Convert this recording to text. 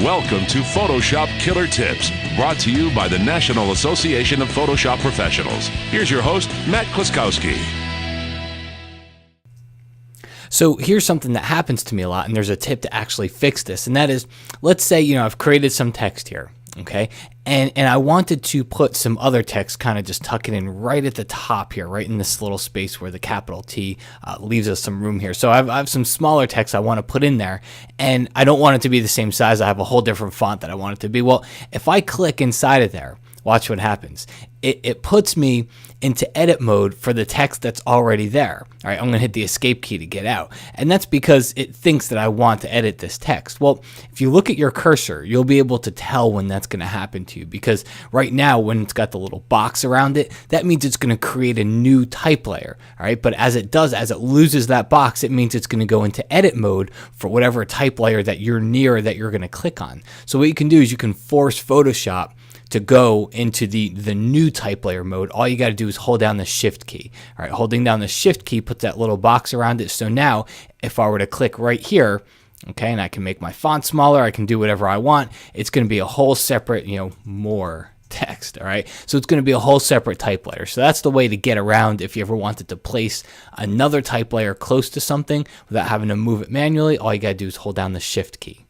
Welcome to Photoshop Killer Tips, brought to you by the National Association of Photoshop Professionals. Here's your host, Matt Kloskowski. So here's something that happens to me a lot, and there's a tip to actually fix this, and that is, let's say, I've created some text here, okay, and I wanted to put some other text, kind of just tuck it in right at the top here, right in this little space where the capital T leaves us some room here. So I have some smaller text I want to put in there, and I don't want it to be the same size. I have a whole different font that I want it to be. Well, if I click inside of there, watch what happens. It puts me into edit mode for the text that's already there. All right, I'm going to hit the escape key to get out. And that's because it thinks that I want to edit this text. Well, if you look at your cursor, you'll be able to tell when that's going to happen to you, because right now when it's got the little box around it, that means it's going to create a new type layer. All right, but as it loses that box, it means it's going to go into edit mode for whatever type layer that you're near that you're going to click on. So what you can do is you can force Photoshop to go into the new type layer mode. All you got to do is hold down the shift key. All right, holding down the shift key puts that little box around it. So now if I were to click right here, okay, and I can make my font smaller, I can do whatever I want, it's going to be a whole separate, more text. All right, so it's going to be a whole separate type layer. So that's the way to get around if you ever wanted to place another type layer close to something without having to move it manually. All you got to do is hold down the shift key.